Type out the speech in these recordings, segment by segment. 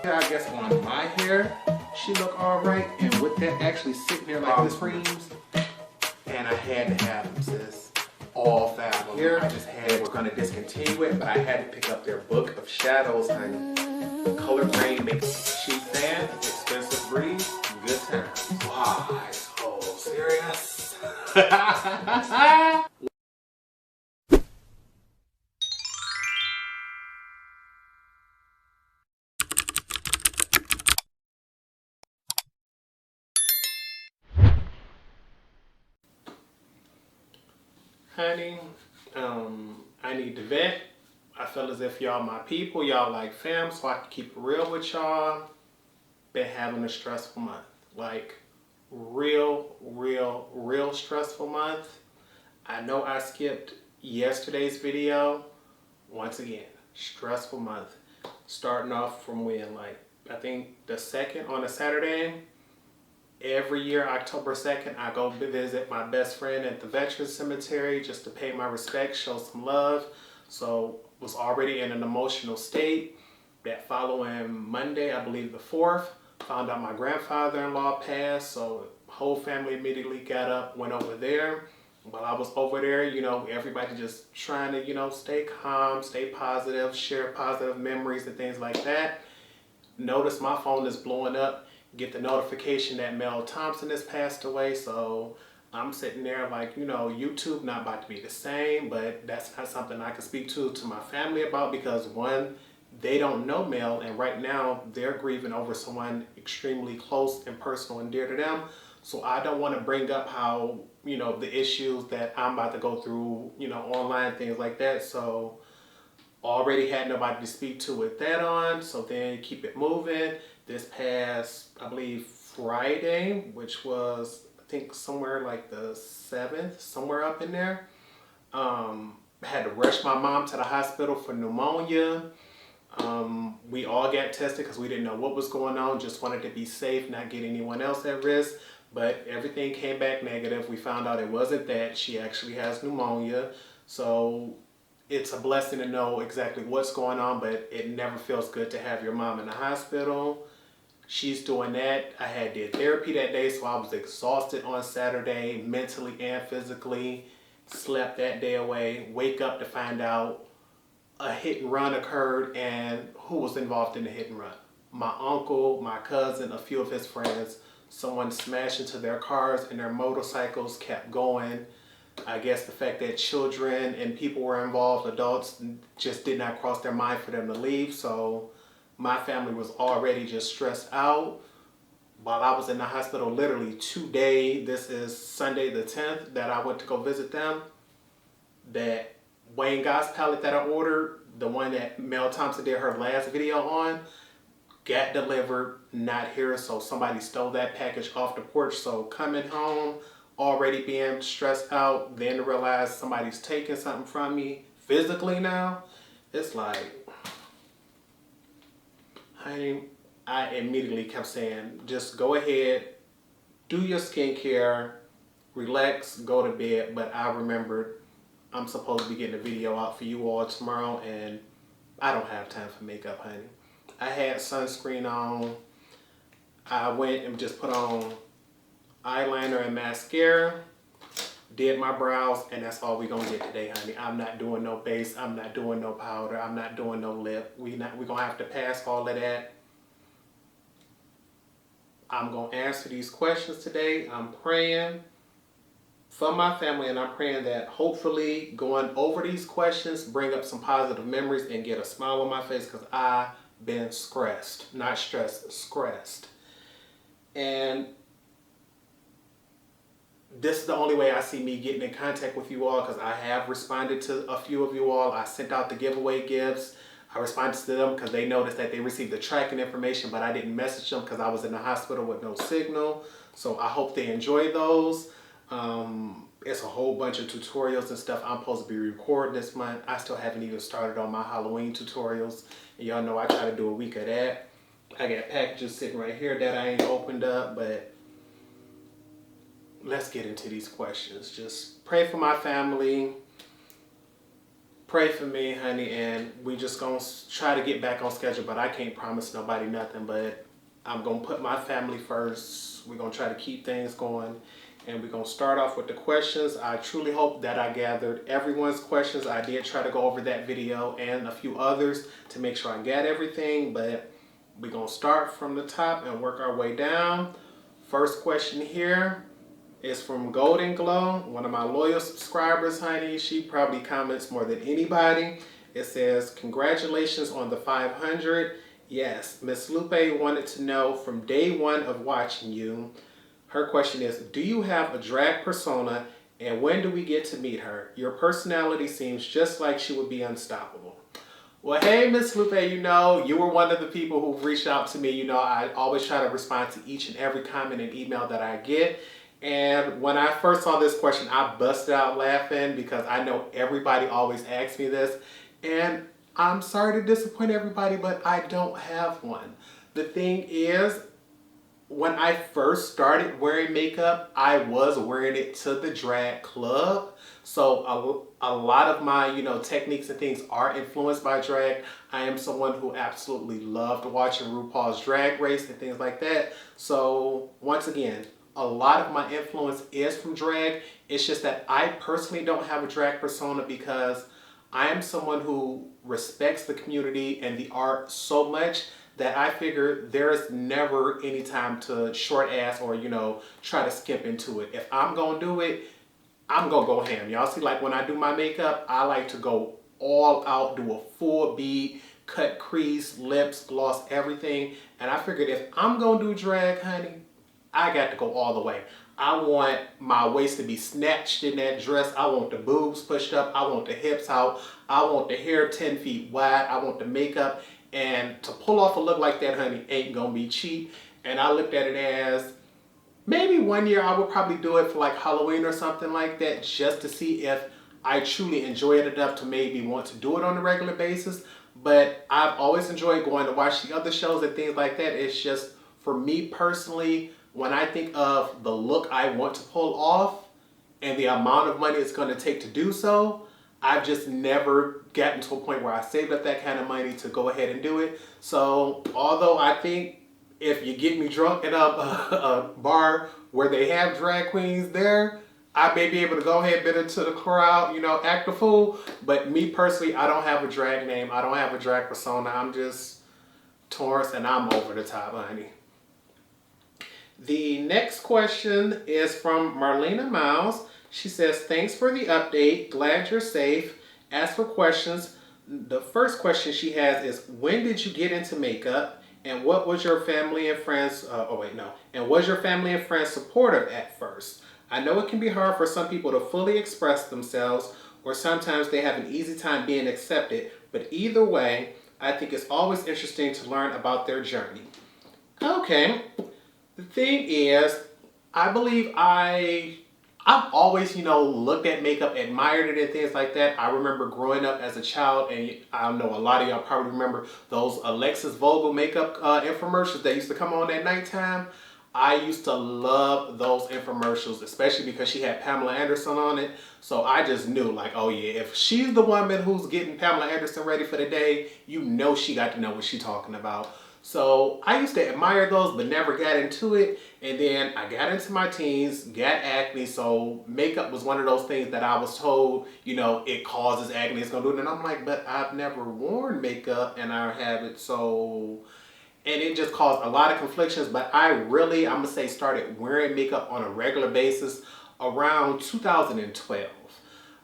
I guess on my hair, she looked all right, and with that actually sitting there like this creams, and I had to have them, sis. All 5 of them. Here, I just had, we're gonna discontinue it, but I had to pick up their book of shadows, honey. Color grade makes cheap fan, expensive breeze, good times. Wow, so serious. Honey, I need to vent. I feel as if y'all my people, y'all like fam, so I can keep it real with y'all. Been having a stressful month. Like, real stressful month. I know I skipped yesterday's video. Once again, stressful month. Starting off from when, like, I think the 2nd on a Saturday. Every year, October 2nd, I go visit my best friend at the Veterans Cemetery just to pay my respects, show some love. So, was already in an emotional state. That following Monday, I believe the 4th, found out my grandfather-in-law passed. So, whole family immediately got up, went over there. While I was over there, you know, everybody just trying to, you know, stay calm, stay positive, share positive memories and things like that. Notice my phone is blowing up. Get the notification that Mel Thompson has passed away, so I'm sitting there like, you know, YouTube not about to be the same, but that's not something I can speak to my family about because one, they don't know Mel, and right now they're grieving over someone extremely close and personal and dear to them. So I don't want to bring up how, you know, the issues that I'm about to go through, you know, online, things like that. So already had nobody to speak to with that on, so then keep it moving. This past, I believe, Friday, which was, I think, somewhere like the 7th, somewhere up in there, had to rush my mom to the hospital for pneumonia. We all got tested because we didn't know what was going on, just wanted to be safe, not get anyone else at risk, but everything came back negative. We found out it wasn't that, she actually has pneumonia, so it's a blessing to know exactly what's going on, but it never feels good to have your mom in the hospital. She's doing that. I did therapy that day, so I was exhausted on Saturday, mentally and physically. Slept that day away. Wake up to find out a hit and run occurred, and who was involved in the hit and run? My uncle, my cousin, a few of his friends. Someone smashed into their cars and their motorcycles kept going. I guess the fact that children and people were involved, adults, just did not cross their mind for them to leave. So my family was already just stressed out. While I was in the hospital literally today, this is Sunday the 10th, that I went to go visit them. That Wayne Goss palette that I ordered, the one that Mel Thompson did her last video on, got delivered, not here. So somebody stole that package off the porch. So coming home, already being stressed out, then to realize somebody's taking something from me physically now, it's like, honey, I immediately kept saying, just go ahead, do your skincare, relax, go to bed. But I remembered I'm supposed to be getting a video out for you all tomorrow, and I don't have time for makeup, honey. I had sunscreen on. I went and just put on eyeliner and mascara, did my brows, and that's all we gonna get today, honey. I'm not doing no base, I'm not doing no powder, I'm not doing no lip. We're gonna have to pass all of that. I'm gonna answer these questions today. I'm praying for my family, and I'm praying that hopefully going over these questions bring up some positive memories and get a smile on my face, because I've been stressed, not stressed, stressed. And this is the only way I see me getting in contact with you all, because I have responded to a few of you all. I sent out the giveaway gifts. I responded to them because they noticed that they received the tracking information, but I didn't message them because I was in the hospital with no signal. So I hope they enjoy those. It's a whole bunch of tutorials and stuff I'm supposed to be recording this month. I still haven't even started on my Halloween tutorials. And y'all know I try to do a week of that. I got packages sitting right here that I ain't opened up, but let's get into these questions. Just pray for my family. Pray for me, honey, and we just gonna try to get back on schedule, but I can't promise nobody nothing, but I'm gonna put my family first. We're gonna try to keep things going, and we're gonna start off with the questions. I truly hope that I gathered everyone's questions. I did try to go over that video and a few others to make sure I got everything, but we're gonna start from the top and work our way down. First question here is from gldnglow, one of my loyal subscribers, honey. She probably comments more than anybody. It says, congratulations on the 500. Yes, Miss Lupe wanted to know from day one of watching you. Her question is, do you have a drag persona and when do we get to meet her? Your personality seems just like she would be unstoppable. Well, hey, Miss Lupe, you know, you were one of the people who reached out to me. You know, I always try to respond to each and every comment and email that I get. And when I first saw this question, I busted out laughing because I know everybody always asks me this. And I'm sorry to disappoint everybody, but I don't have one. The thing is, when I first started wearing makeup, I was wearing it to the drag club. So a lot of my, you know, techniques and things are influenced by drag. I am someone who absolutely loved watching RuPaul's Drag Race and things like that. So once again, a lot of my influence is from drag. It's just that I personally don't have a drag persona because I am someone who respects the community and the art so much that I figure there is never any time to short ass or, you know, try to skip into it. If I'm gonna do it, I'm gonna go ham. Y'all see, like when I do my makeup, I like to go all out, do a full beat, cut crease, lips, gloss, everything. And I figured if I'm gonna do drag, honey, I got to go all the way. I want my waist to be snatched in that dress. I want the boobs pushed up. I want the hips out. I want the hair 10 feet wide. I want the makeup. And to pull off a look like that, honey, ain't gonna be cheap. And I looked at it as maybe one year I would probably do it for like Halloween or something like that, just to see if I truly enjoy it enough to maybe want to do it on a regular basis. But I've always enjoyed going to watch the other shows and things like that. It's just, for me personally, when I think of the look I want to pull off and the amount of money it's going to take to do so, I've just never gotten to a point where I saved up that kind of money to go ahead and do it. So although I think if you get me drunk at a bar where they have drag queens there, I may be able to go ahead, bit into the crowd, you know, act a fool. But me personally, I don't have a drag name. I don't have a drag persona. I'm just Torrence and I'm over the top, honey. The next question is from Marlena Myles. She says, thanks for the update. Glad you're safe. As for questions, the first question she has is, when did you get into makeup? And what was your family and friends, and was your family and friends supportive at first? I know it can be hard for some people to fully express themselves, or sometimes they have an easy time being accepted, but either way, I think it's always interesting to learn about their journey. Okay. The thing is, I believe I've always, you know, looked at makeup, admired it and things like that. I remember growing up as a child, and I know a lot of y'all probably remember those Alexis Vogel makeup infomercials that used to come on at nighttime. I used to love those infomercials, especially because she had Pamela Anderson on it. So I just knew, like, oh yeah, if she's the woman who's getting Pamela Anderson ready for the day, you know she got to know what she's talking about. So I used to admire those, but never got into it. And then I got into my teens, got acne. So makeup was one of those things that I was told, you know, it causes acne, it's gonna do it. And I'm like, but I've never worn makeup and I have it. So, and it just caused a lot of conflictions. But I really, I'm gonna say, started wearing makeup on a regular basis around 2012.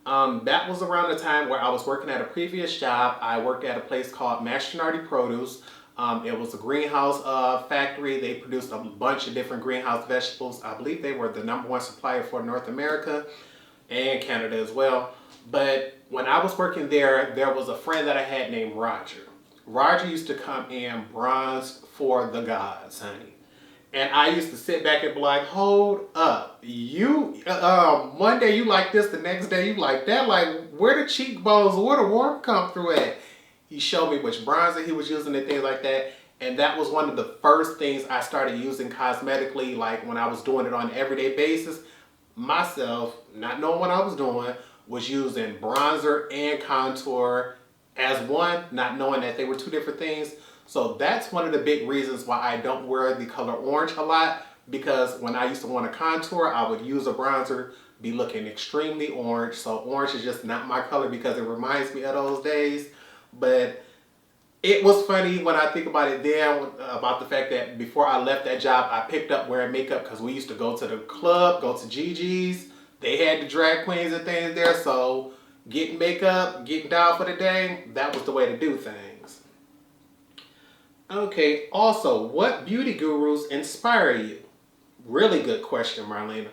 That was around the time where I was working at a previous job. I worked at a place called Mastronardi Produce. It was a greenhouse factory. They produced a bunch of different greenhouse vegetables. I believe they were the #1 supplier for North America and Canada as well. But when I was working there, there was a friend that I had named Roger. Roger used to come in bronzed for the gods, honey. And I used to sit back and be like, hold up. You, one day you like this, the next day you like that. Like, where the cheekbones, where the warmth come through at? He showed me which bronzer he was using and things like that. And that was one of the first things I started using cosmetically, like when I was doing it on an everyday basis. Myself, not knowing what I was doing, was using bronzer and contour as one, not knowing that they were two different things. So that's one of the big reasons why I don't wear the color orange a lot, because when I used to want to contour, I would use a bronzer, be looking extremely orange. So orange is just not my color because it reminds me of those days. But it was funny when I think about it then, about the fact that before I left that job, I picked up wearing makeup because we used to go to the club, go to Gigi's. They had the drag queens and things there, so getting makeup, getting down for the day, that was the way to do things. Okay, also, what beauty gurus inspire you? Really good question, Marlena.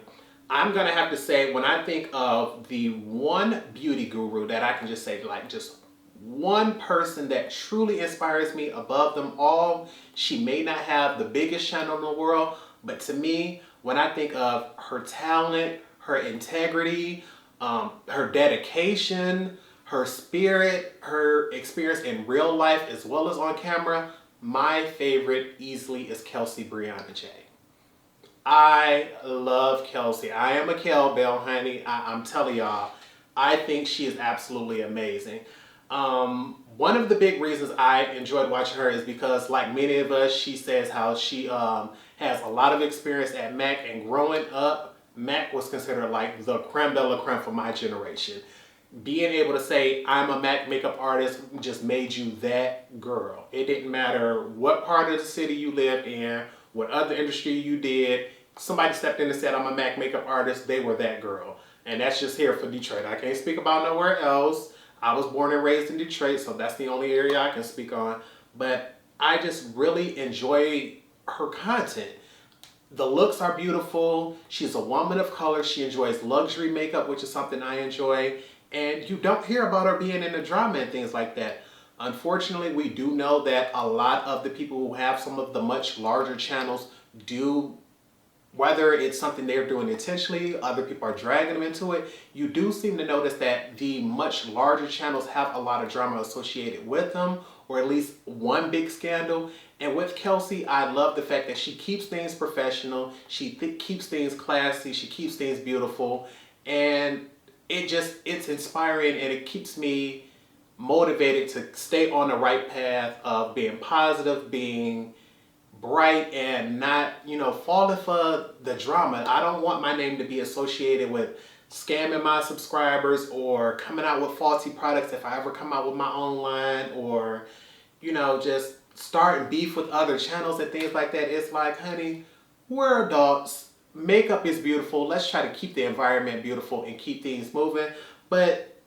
I'm gonna have to say, when I think of the one beauty guru that I can just say, like, just one person that truly inspires me above them all, she may not have the biggest channel in the world, but to me, when I think of her talent, her integrity, her dedication, her spirit, her experience in real life as well as on camera, my favorite easily is Kelsey Brianna J. I love Kelsey. I am a cowbell, honey. I'm telling y'all, I think she is absolutely amazing. One of the big reasons I enjoyed watching her is because, like many of us, she says how she has a lot of experience at MAC, and growing up, MAC was considered like the creme de la creme for my generation. Being able to say I'm a MAC makeup artist just made you that girl. It didn't matter what part of the city you lived in, what other industry you did. Somebody stepped in and said I'm a MAC makeup artist, they were that girl. And that's just here for Detroit. I can't speak about nowhere else. I was born and raised in Detroit, so that's the only area I can speak on. But I just really enjoy her content. The looks are beautiful. She's a woman of color. She enjoys luxury makeup, which is something I enjoy. And you don't hear about her being in the drama and things like that. Unfortunately, we do know that a lot of the people who have some of the much larger channels do, whether it's something they're doing intentionally, other people are dragging them into it, you do seem to notice that the much larger channels have a lot of drama associated with them, or at least one big scandal. And with Kelsey, I love the fact that she keeps things professional, she keeps things classy, she keeps things beautiful, and it's inspiring, and it keeps me motivated to stay on the right path of being positive, being bright, and not, falling for the drama. I don't want my name to be associated with scamming my subscribers or coming out with faulty products if I ever come out with my own line, or, just starting beef with other channels and things like that. It's like, honey, we're adults. Makeup is beautiful. Let's try to keep the environment beautiful and keep things moving. But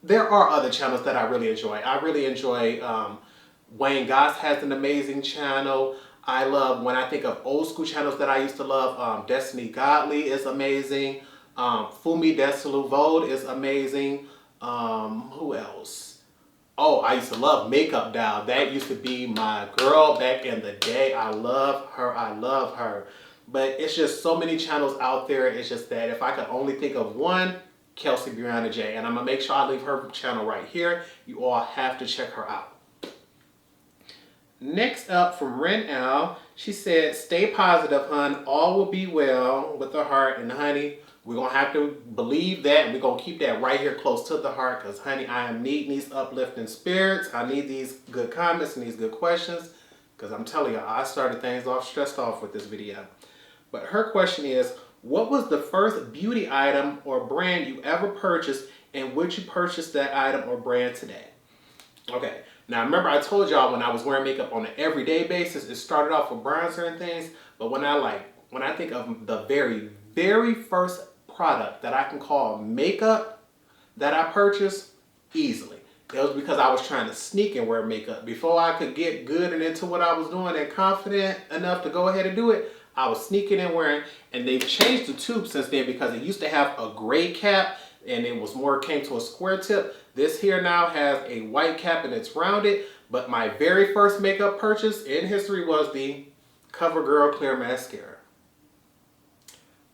there are other channels that I really enjoy. I really enjoy Wayne Goss has an amazing channel. I love, when I think of old school channels that I used to love, Destiny Godly is amazing. Fumi Desiluvode is amazing. Who else? Oh, I used to love Makeup Doll. That used to be my girl back in the day. I love her. I love her. But it's just so many channels out there. It's just that if I could only think of one, Kelsey Brianna J. And I'm going to make sure I leave her channel right here. You all have to check her out. Next up from Ren Al, she said, stay positive, hun. All will be well, with the heart. And honey, we're going to have to believe that. And we're going to keep that right here close to the heart. Because honey, I am needing these uplifting spirits. I need these good comments and these good questions. Because I'm telling you, I started things off stressed off with this video. But her question is, what was the first beauty item or brand you ever purchased, and would you purchase that item or brand today? Okay, now remember I told y'all when I was wearing makeup on an everyday basis, it started off with bronzer and things, but when I think of the very, very first product that I can call makeup that I purchased, easily. It was because I was trying to sneak and wear makeup. Before I could get good and into what I was doing and confident enough to go ahead and do it, I was sneaking and wearing, and they've changed the tube since then because it used to have a gray cap and it was more, came to a square tip. This here now has a white cap and it's rounded, but my very first makeup purchase in history was the CoverGirl Clear Mascara.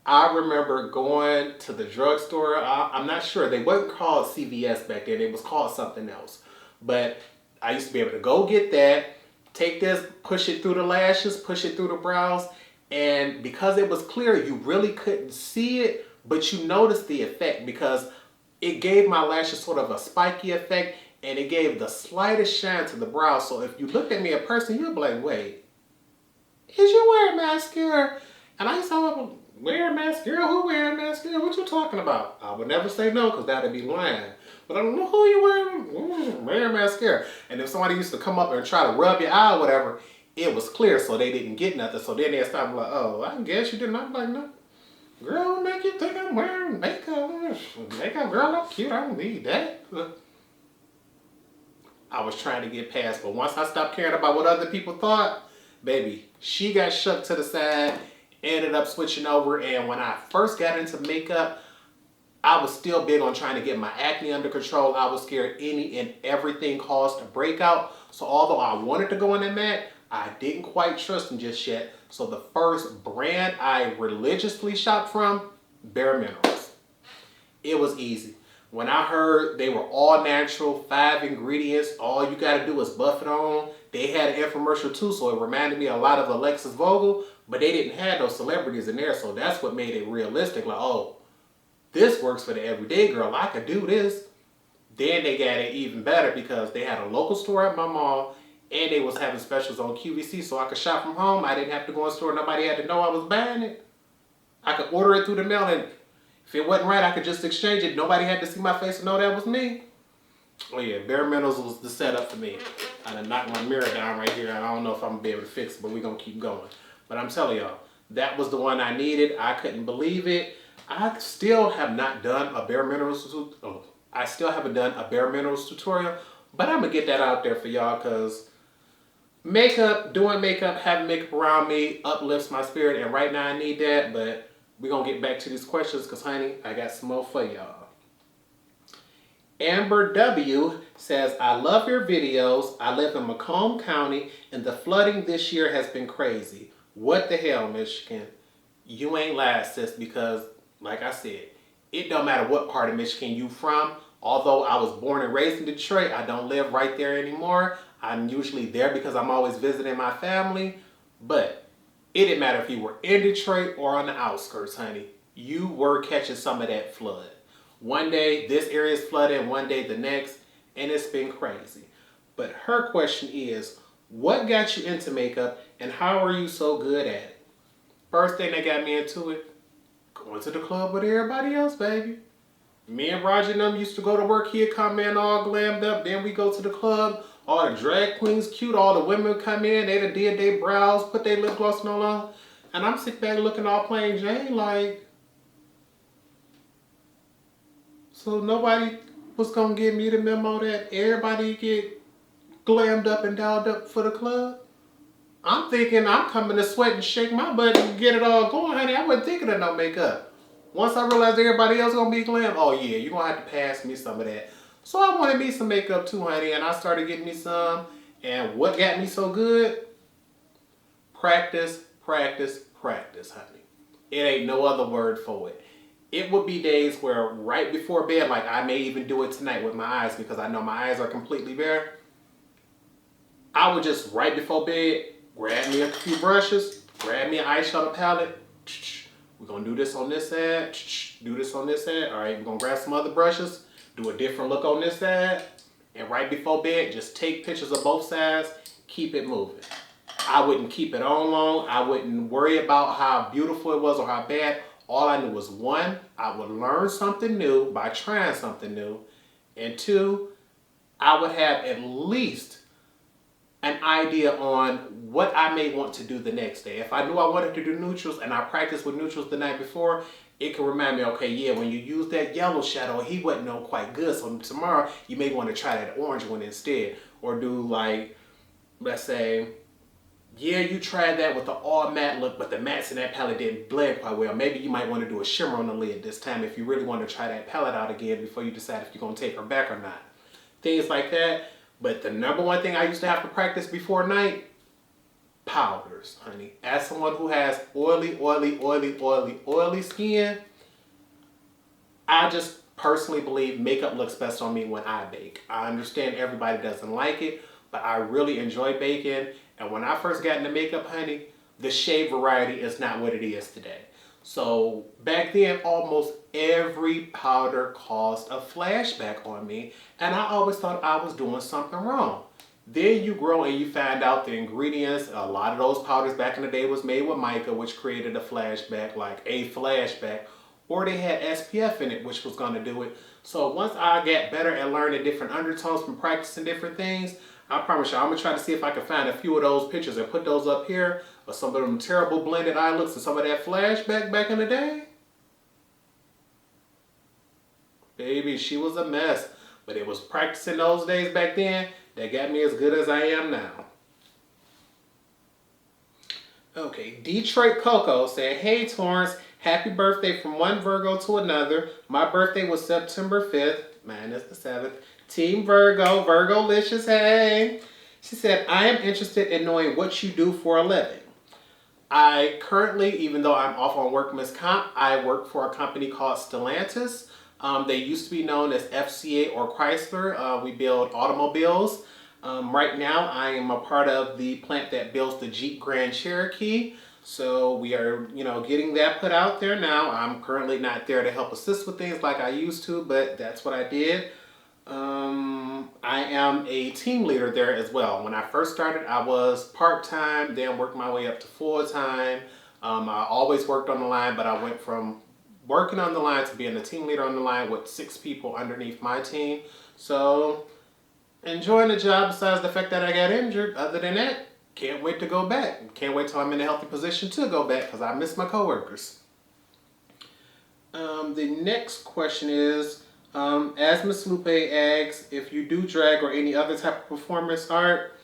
I remember going to the drugstore. I'm not sure, they wasn't called CVS back then, it was called something else. But I used to be able to go get that, take this, push it through the lashes, push it through the brows, and because it was clear, you really couldn't see it, but you noticed the effect because it gave my lashes sort of a spiky effect, and it gave the slightest shine to the brow. So if you looked at me in person, you'd be like, wait, is you wearing mascara? And I used to wear mascara? Who wearing mascara? What you talking about? I would never say no, because that'd be lying. But I don't know who you wearing mascara. And if somebody used to come up and try to rub your eye or whatever, it was clear, so they didn't get nothing. So then they'd stop like, oh, I guess you didn't. I'm like, no. Girl, make you think I'm wearing makeup. Makeup, girl, I'm cute. I don't need that. I was trying to get past, but once I stopped caring about what other people thought, baby, she got shucked to the side, ended up switching over, and when I first got into makeup, I was still big on trying to get my acne under control. I was scared any and everything caused a breakout. So although I wanted to go in the MAC, I didn't quite trust them just yet. So the first brand I religiously shopped from, Bare Minerals. It was easy. When I heard they were all natural, 5 ingredients, all you gotta do is buff it on. They had an infomercial too, so it reminded me a lot of Alexis Vogel, but they didn't have those celebrities in there, so that's what made it realistic. Like, oh, this works for the everyday girl. I could do this. Then they got it even better because they had a local store at my mall, and they was having specials on QVC, so I could shop from home. I didn't have to go in store. Nobody had to know I was buying it. I could order it through the mail, and if it wasn't right, I could just exchange it. Nobody had to see my face and know that was me. Oh yeah, Bare Minerals was the setup for me. I done knocked my mirror down right here. I don't know if I'm gonna be able to fix it, but we're gonna keep going. But I'm telling y'all, that was the one I needed. I couldn't believe it. I still have not done a Bare Minerals. I still haven't done a Bare Minerals tutorial, but I'm gonna get that out there for y'all because makeup, doing makeup, having makeup around me uplifts my spirit, and right now I need that. But we're gonna get back to these questions because, honey, I got some more for y'all. Amber W says, I love your videos. I live in Macomb County, and the flooding this year has been crazy. What the hell, Michigan? You ain't lied, sis, because like I said, it don't matter what part of Michigan you from. Although I was born and raised in Detroit, I don't live right there anymore. I'm usually there because I'm always visiting my family. But it didn't matter if you were in Detroit or on the outskirts, honey. You were catching some of that flood. One day this area is flooded, one day the next, and it's been crazy. But her question is, what got you into makeup and how are you so good at it? First thing that got me into it, going to the club with everybody else, baby. Me and Roger and them used to go to work. He'd come in all glammed up. Then we go to the club. All the drag queens cute. All the women come in. They done did their brows, put their lip gloss on. And I'm sitting back looking all plain Jane like, so nobody was going to give me the memo that everybody get glammed up and dialed up for the club? I'm thinking I'm coming to sweat and shake my butt and get it all going, honey. I wasn't thinking of no makeup. Once I realized everybody else gonna be glam, oh yeah, you're gonna have to pass me some of that. So I wanted me some makeup too, honey, and I started getting me some. And what got me so good? Practice, practice, practice, honey. It ain't no other word for it. It would be days where right before bed, like I may even do it tonight with my eyes because I know my eyes are completely bare. I would just right before bed, grab me a few brushes, grab me an eyeshadow palette. We're going to do this on this side, do this on this side. All right, we're going to grab some other brushes, do a different look on this side. And right before bed, just take pictures of both sides, keep it moving. I wouldn't keep it on long. I wouldn't worry about how beautiful it was or how bad. All I knew was, one, I would learn something new by trying something new. And two, I would have at least an idea on what I may want to do the next day. If I knew I wanted to do neutrals and I practiced with neutrals the night before, it can remind me, okay, yeah, when you use that yellow shadow, he wasn't no quite good. So tomorrow you may want to try that orange one instead. Or do like, let's say, yeah, you tried that with the all matte look, but the mattes in that palette didn't blend quite well. Maybe you might want to do a shimmer on the lid this time if you really want to try that palette out again before you decide if you're going to take her back or not. Things like that. But the number one thing I used to have to practice before night, powders, honey. As someone who has oily skin, I just personally believe makeup looks best on me when I bake. I understand everybody doesn't like it, but I really enjoy baking. And when I first got into makeup, honey, the shade variety is not what it is today. So back then, almost every powder caused a flashback on me, and I always thought I was doing something wrong. Then you grow and you find out the ingredients. A lot of those powders back in the day was made with mica, which created a flashback, like a flashback, or they had SPF in it, which was going to do it. So once I got better at learning different undertones from practicing different things, I promise you, I'm going to try to see if I can find a few of those pictures and put those up here, or some of them terrible blended eye looks and some of that flashback back in the day. Baby, she was a mess. But it was practicing those days back then that got me as good as I am now. Okay, DetroitCoko said, hey Torrence, happy birthday from one Virgo to another. My birthday was September 5th. Mine is the 7th. Team Virgo, Virgo-licious, hey. She said, I am interested in knowing what you do for a living. I currently, even though I'm off on workman's comp, I work for a company called Stellantis. They used to be known as FCA or Chrysler. We build automobiles. Right now, I am a part of the plant that builds the Jeep Grand Cherokee. So we are, getting that put out there now. I'm currently not there to help assist with things like I used to, but that's what I did. I am a team leader there as well. When I first started, I was part-time, then worked my way up to full-time. I always worked on the line, but I went from working on the line to being the team leader on the line with 6 people underneath my team. So, enjoying the job besides the fact that I got injured. Other than that, can't wait to go back. Can't wait till I'm in a healthy position to go back because I miss my coworkers. The next question is, as Miss Lupe asks, if you do drag or any other type of performance art.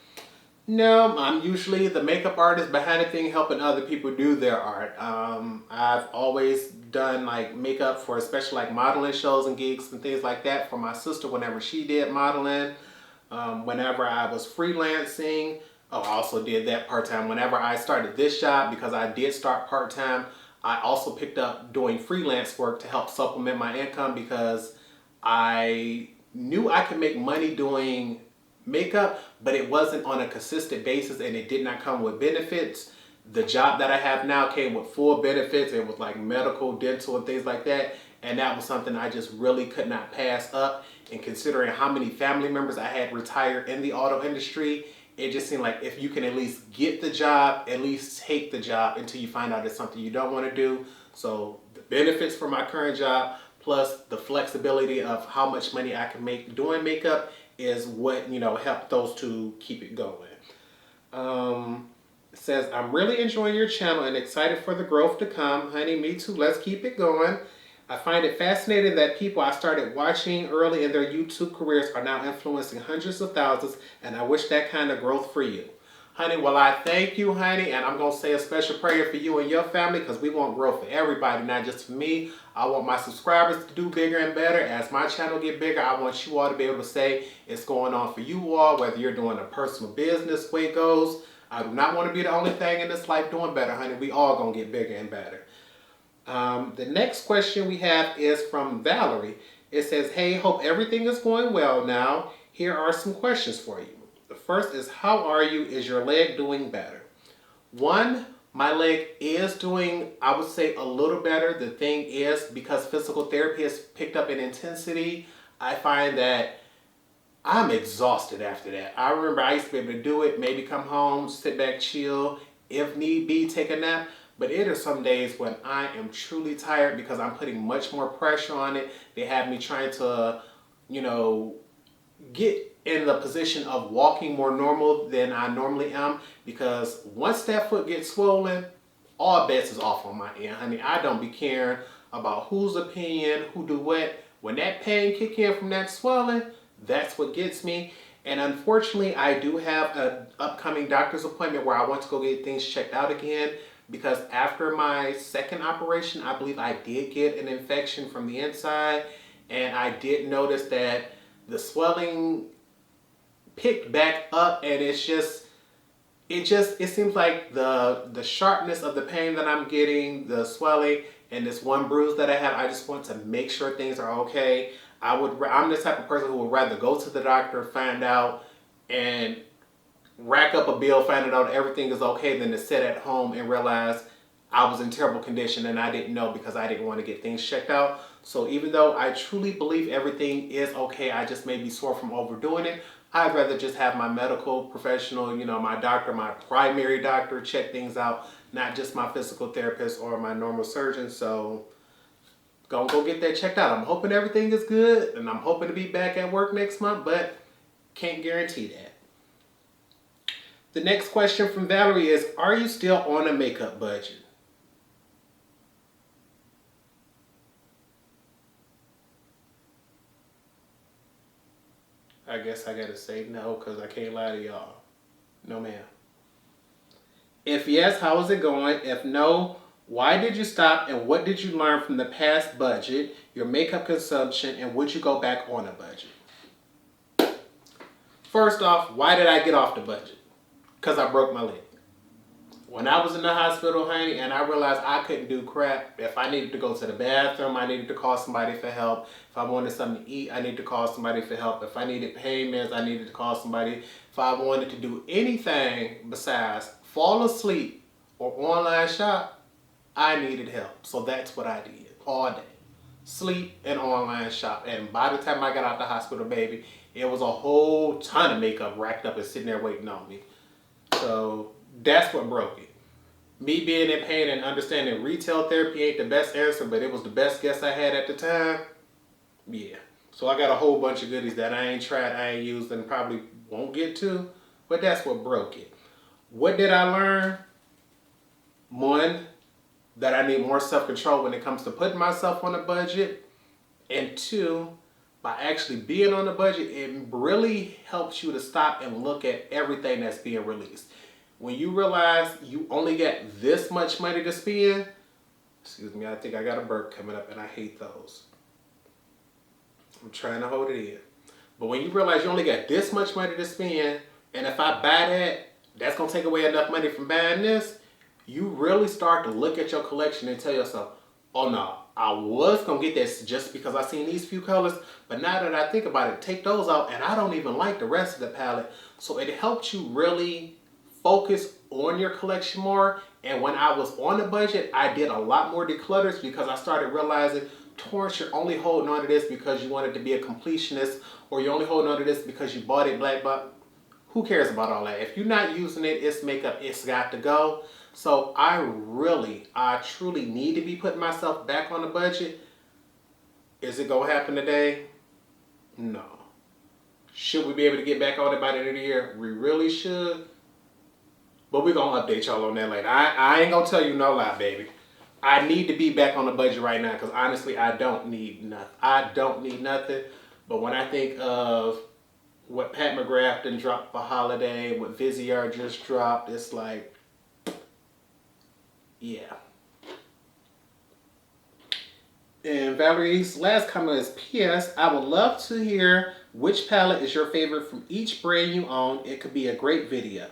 No, I'm usually the makeup artist behind the thing helping other people do their art. I've always done like makeup for especially like modeling shows and gigs and things like that for my sister whenever she did modeling. Whenever I was freelancing, I also did that part-time. Whenever I started this job, because I did start part-time, I also picked up doing freelance work to help supplement my income because I knew I could make money doing makeup, but it wasn't on a consistent basis and it did not come with benefits. The job that I have now came with full benefits. It was like medical, dental, and things like that. And that was something I just really could not pass up. And considering how many family members I had retired in the auto industry, it just seemed like if you can at least get the job, at least take the job until you find out it's something you don't want to do. So the benefits for my current job, plus the flexibility of how much money I can make doing makeup is what, helped those two keep it going. It says, I'm really enjoying your channel and excited for the growth to come. Honey, me too. Let's keep it going. I find it fascinating that people I started watching early in their YouTube careers are now influencing hundreds of thousands, and I wish that kind of growth for you. Honey, well, I thank you, honey, and I'm going to say a special prayer for you and your family because we want growth for everybody, not just for me. I want my subscribers to do bigger and better. As my channel get bigger, I want you all to be able to say it's going on for you all, whether you're doing a personal business, way it goes. I do not want to be the only thing in this life doing better, honey. We all going to get bigger and better. The next question we have is from Valerie. It says, hey, hope everything is going well now. Here are some questions for you. The first is, how are you? Is your leg doing better? One, my leg is doing, I would say, a little better. The thing is, because physical therapy has picked up in intensity, I find that I'm exhausted after that. I remember I used to be able to do it, maybe come home, sit back, chill, if need be, take a nap. But it are some days when I am truly tired because I'm putting much more pressure on it. They have me trying to, get in the position of walking more normal than I normally am, because once that foot gets swollen, all bets is off on my end, honey. I don't be caring about whose opinion, who do what. When that pain kick in from that swelling, that's what gets me. And unfortunately, I do have an upcoming doctor's appointment where I want to go get things checked out again, because after my second operation, I believe I did get an infection from the inside, and I did notice that the swelling picked back up, and it seems like the sharpness of the pain that I'm getting, the swelling, and this one bruise that I have, I just want to make sure things are okay. I'm the type of person who would rather go to the doctor, find out, and rack up a bill, finding out everything is okay, than to sit at home and realize I was in terrible condition and I didn't know because I didn't want to get things checked out. So even though I truly believe everything is okay, I just may be sore from overdoing it, I'd rather just have my medical professional, you know, my doctor, my primary doctor, check things out, not just my physical therapist or my normal surgeon. So go get that checked out. I'm hoping everything is good and I'm hoping to be back at work next month, but can't guarantee that. The next question from Valerie is, are you still on a makeup budget? I guess I gotta say no, because I can't lie to y'all. No, ma'am. If yes, how is it going? If no, why did you stop and what did you learn from the past budget, your makeup consumption, and would you go back on a budget? First off, why did I get off the budget? Because I broke my leg. When I was in the hospital, honey, and I realized I couldn't do crap, if I needed to go to the bathroom, I needed to call somebody for help. If I wanted something to eat, I needed to call somebody for help. If I needed pain meds, I needed to call somebody. If I wanted to do anything besides fall asleep or online shop, I needed help. So that's what I did all day. Sleep and online shop. And by the time I got out the hospital, baby, it was a whole ton of makeup racked up and sitting there waiting on me. So that's what broke it. Me being in pain and understanding retail therapy ain't the best answer, but it was the best guess I had at the time. Yeah. So I got a whole bunch of goodies that I ain't tried, I ain't used, and probably won't get to, but that's what broke it. What did I learn? One, that I need more self-control when it comes to putting myself on a budget. And two, by actually being on a budget, it really helps you to stop and look at everything that's being released. When you realize you only get this much money to spend, excuse me, I think I got a burp coming up and I hate those. I'm trying to hold it in. But when you realize you only got this much money to spend, and if I buy that, that's going to take away enough money from buying this, you really start to look at your collection and tell yourself, oh no, I was going to get this just because I seen these few colors, but now that I think about it, take those out and I don't even like the rest of the palette. So it helps you really focus on your collection more. And when I was on a budget, I did a lot more declutters because I started realizing, Torrence, you're only holding on to this because you wanted to be a completionist, or you're only holding on to this because you bought it black box. Who cares about all that? If you're not using it, it's makeup, it's got to go. So I truly need to be putting myself back on the budget. Is it gonna happen today? No. Should we be able to get back on it by the end of the year? We really should. But we're going to update y'all on that later. I ain't going to tell you no lie, baby. I need to be back on the budget right now because honestly, I don't need nothing. I don't need nothing. But when I think of what Pat McGrath done dropped for holiday, what Vizier just dropped, it's like, yeah. And Valerie's last comment is, P.S. I would love to hear which palette is your favorite from each brand you own. It could be a great video.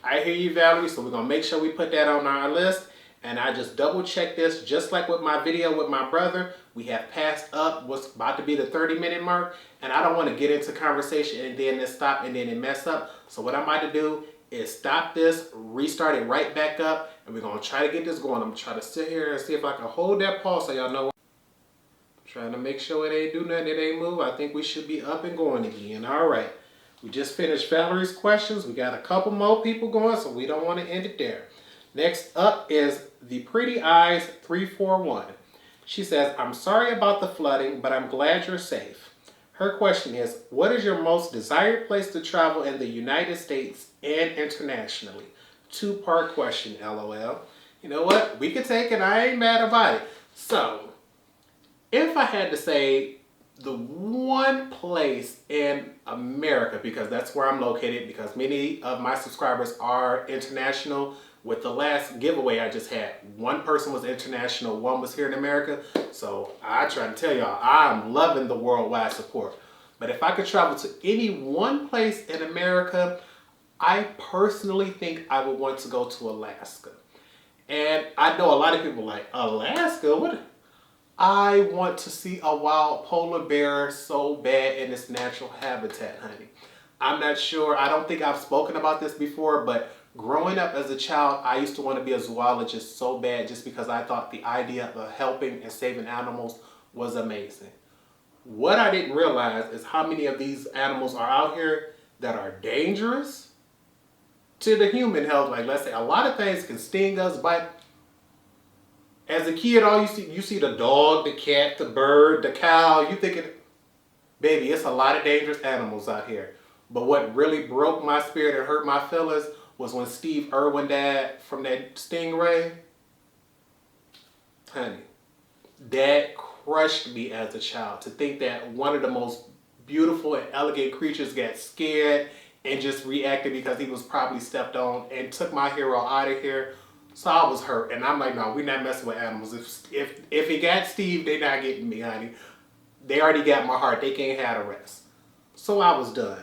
I hear you, Valerie, so we're going to make sure we put that on our list. And I just double check this, just like with my video with my brother. We have passed up what's about to be the 30-minute mark. And I don't want to get into conversation and then it stop and then it mess up. So what I'm about to do is stop this, restart it right back up. And we're going to try to get this going. I'm going to try to sit here and see if I can hold that pause so y'all know. I'm trying to make sure it ain't do nothing, it ain't move. I think we should be up and going again. All right. We just finished Valerie's questions. We got a couple more people going, so we don't want to end it there. Next up is the Prettyeyes 341. She says, I'm sorry about the flooding, but I'm glad you're safe. Her question is, what is your most desired place to travel in the United States and internationally? Two-part question, LOL. You know what? We can take it. I ain't mad about it. So, if I had to say the one place in America, because that's where I'm located, because many of my subscribers are international. With the last giveaway I just had, one person was international, one was here in America. So I try to tell y'all, I'm loving the worldwide support. But if I could travel to any one place in America, I personally think I would want to go to Alaska. And I know a lot of people are like, Alaska? What? I want to see a wild polar bear so bad in its natural habitat, honey. I'm not sure. I don't think I've spoken about this before, but Growing up as a child, I used to want to be a zoologist so bad just because I thought the idea of helping and saving animals was amazing. What I didn't realize is how many of these animals are out here that are dangerous to the human health. Like, let's say a lot of things can sting us, bite. As a kid, all you see the dog, the cat, the bird, the cow. You thinking, baby, it's a lot of dangerous animals out here. But what really broke my spirit and hurt my feelings was when Steve Irwin died from that stingray. Honey, that crushed me as a child, to think that one of the most beautiful and elegant creatures got scared and just reacted because he was probably stepped on and took my hero out of here. So I was hurt, and I'm like, no, we're not messing with animals. If it got Steve, they're not getting me, honey. They already got my heart. They can't have the rest. So I was done.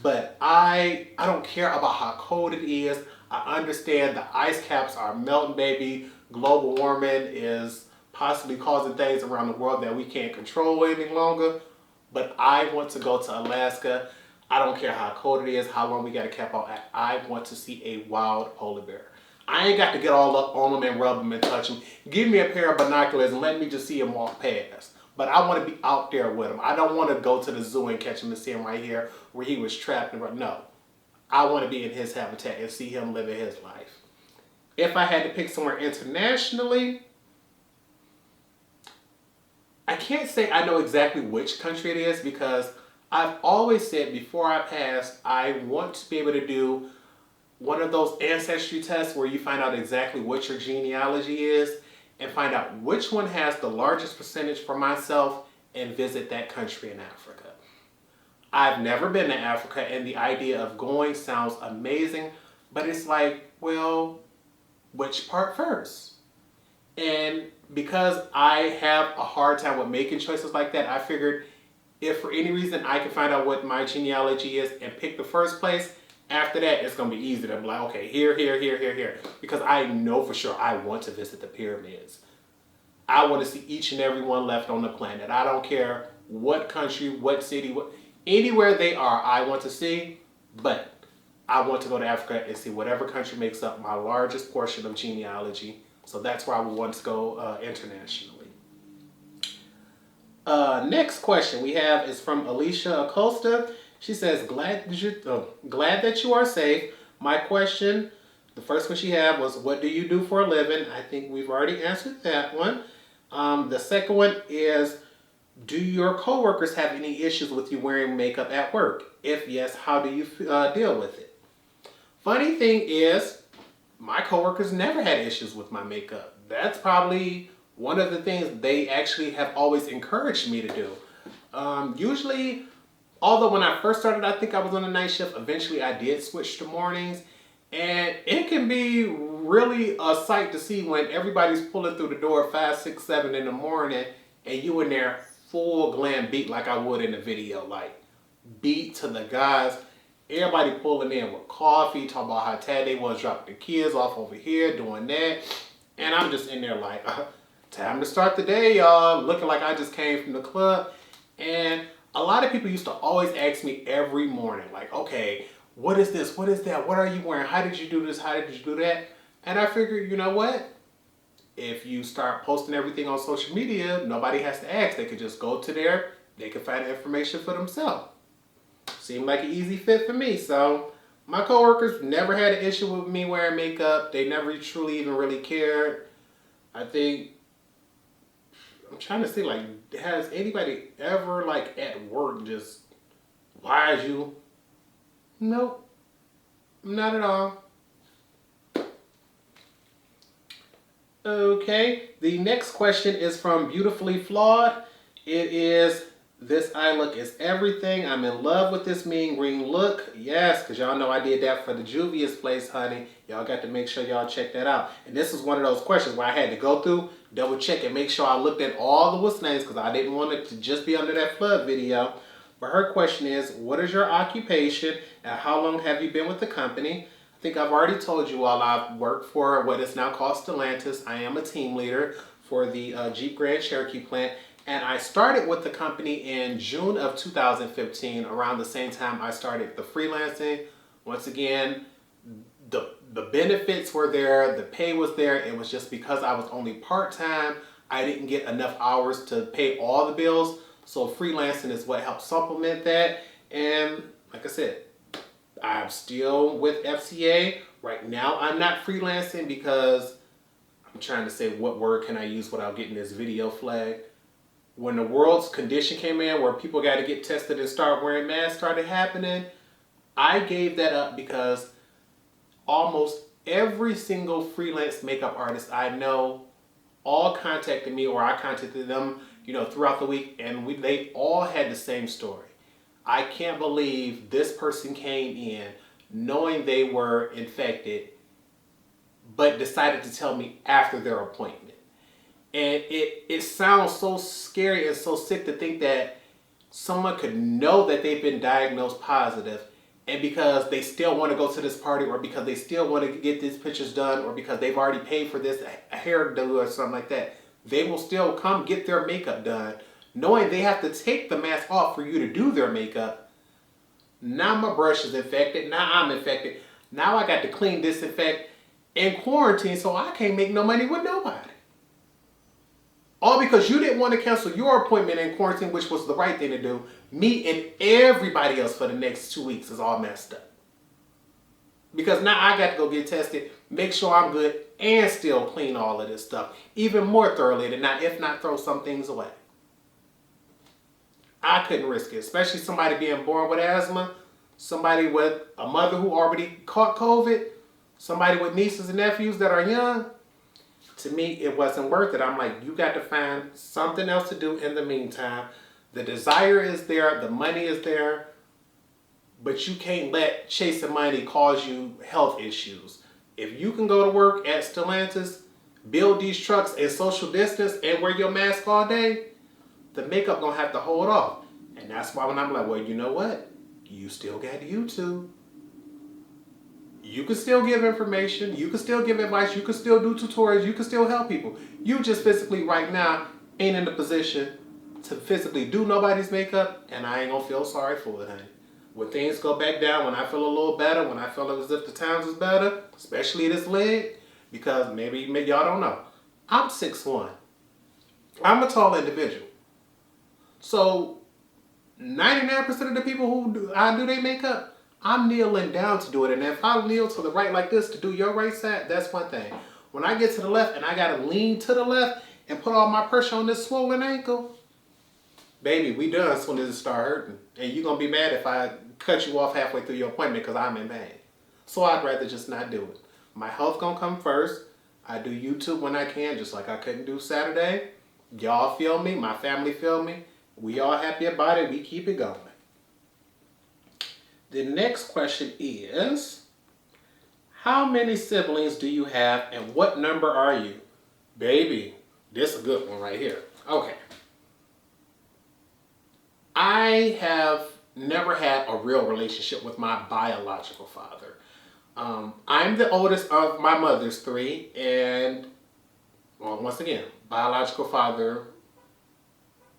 But I don't care about how cold it is. I understand the ice caps are melting, baby. Global warming is possibly causing things around the world that we can't control any longer. But I want to go to Alaska. I don't care how cold it is, how long we got a cap on. I want to see a wild polar bear. I ain't got to get all up on them and rub them and touch them. Give me a pair of binoculars and let me just see him walk past. But I want to be out there with him. I don't want to go to the zoo and catch him and see him right here where he was trapped. No. I want to be in his habitat and see him living his life. If I had to pick somewhere internationally, I can't say I know exactly which country it is, because I've always said before I pass, I want to be able to do one of those ancestry tests where you find out exactly what your genealogy is and find out which one has the largest percentage for myself and visit that country in Africa. I've never been to Africa, and the idea of going sounds amazing, but it's like, well, which part first? And because I have a hard time with making choices like that, I figured if for any reason I can find out what my genealogy is and pick the first place, after that, it's going to be easy to be like, okay, here. Because I know for sure I want to visit the pyramids. I want to see each and every one left on the planet. I don't care what country, what city, anywhere they are, I want to see. But I want to go to Africa and see whatever country makes up my largest portion of genealogy. So that's where I would want to go internationally. Next question we have is from Alicia Acosta. She says, glad that you are safe. My question, the first one she had was, what do you do for a living? I think we've already answered that one. The second one is, do your coworkers have any issues with you wearing makeup at work? If yes, how do you deal with it? Funny thing is, my coworkers never had issues with my makeup. That's probably one of the things they actually have always encouraged me to do. Usually, although when I first started, I think I was on a night shift. Eventually, I did switch to mornings. And it can be really a sight to see when everybody's pulling through the door at 5, 6, 7 in the morning and you in there full glam beat like I would in the video. Like, beat to the guys. Everybody pulling in with coffee, talking about how tired they was, dropping the kids off over here, doing that. And I'm just in there like, time to start the day, y'all. Looking like I just came from the club. And a lot of people used to always ask me every morning, like, okay, what is this? What is that? What are you wearing? How did you do this? How did you do that? And I figured, you know what? If you start posting everything on social media, nobody has to ask. They could just go to there. They could find information for themselves. Seemed like an easy fit for me. So my coworkers never had an issue with me wearing makeup. They never truly even really cared. I think, I'm trying to see, like, has anybody ever, like, at work just, why is you? Nope, not at all. Okay, the next question is from Beautifully Flawed. It is, this eye look is everything. I'm in love with this mean green look. Yes, because y'all know I did that for the Juvia's place, honey. Y'all got to make sure y'all check that out. And this is one of those questions where I had to go through, double check, and make sure I looked at all the what's names, because I didn't want it to just be under that flood video. But her question is, what is your occupation and how long have you been with the company? I think I've already told you all I've worked for what is now called Stellantis. I am a team leader for the Jeep Grand Cherokee plant. And I started with the company in June of 2015, around the same time I started the freelancing. Once again, the benefits were there, the pay was there. It was just because I was only part-time, I didn't get enough hours to pay all the bills. So freelancing is what helped supplement that. And like I said, I'm still with FCA. Right now, I'm not freelancing because I'm trying to say what word can I use without getting this video flagged. When the world's condition came in where people got to get tested and start wearing masks started happening, I gave that up because almost every single freelance makeup artist I know all contacted me, or I contacted them, you know, throughout the week, and they all had the same story. I can't believe this person came in knowing they were infected, but decided to tell me after their appointment. And it sounds so scary and so sick to think that someone could know that they've been diagnosed positive, and because they still want to go to this party, or because they still want to get these pictures done, or because they've already paid for this hairdo or something like that, they will still come get their makeup done, knowing they have to take the mask off for you to do their makeup. Now my brush is infected. Now I'm infected. Now I got to clean, disinfect, and quarantine, so I can't make no money with nobody. All because you didn't want to cancel your appointment in quarantine, which was the right thing to do. Me and everybody else for the next 2 weeks is all messed up. Because now I got to go get tested, make sure I'm good, and still clean all of this stuff even more thoroughly than not, if not throw some things away. I couldn't risk it, especially somebody being born with asthma, somebody with a mother who already caught COVID, somebody with nieces and nephews that are young. To me, it wasn't worth it. I'm like, you got to find something else to do in the meantime. The desire is there, the money is there, but you can't let chasing money cause you health issues. If you can go to work at Stellantis, build these trucks and social distance and wear your mask all day, the makeup gonna have to hold off. And that's why when I'm like, well, you know what? You still got YouTube. You can still give information, you can still give advice, you can still do tutorials, you can still help people. You just physically right now ain't in the position to physically do nobody's makeup, and I ain't gonna feel sorry for it, honey. When things go back down, when I feel a little better, when I feel as if the times is better, especially this leg, because maybe y'all don't know, I'm 6'1". I'm a tall individual. So 99% of the people who I do their makeup, I'm kneeling down to do it. And if I kneel to the right like this to do your right side, that's one thing. When I get to the left and I gotta lean to the left and put all my pressure on this swollen ankle, baby, we done as soon as it start hurting. And you're gonna be mad if I cut you off halfway through your appointment because I'm in pain. So I'd rather just not do it. My health gonna come first. I do YouTube when I can, just like I couldn't do Saturday. Y'all feel me, my family feel me. We all happy about it, we keep it going. The next question is, how many siblings do you have and what number are you? Baby, this is a good one right here. Okay. I have never had a real relationship with my biological father. I'm the oldest of my mother's three, and well, once again, biological father,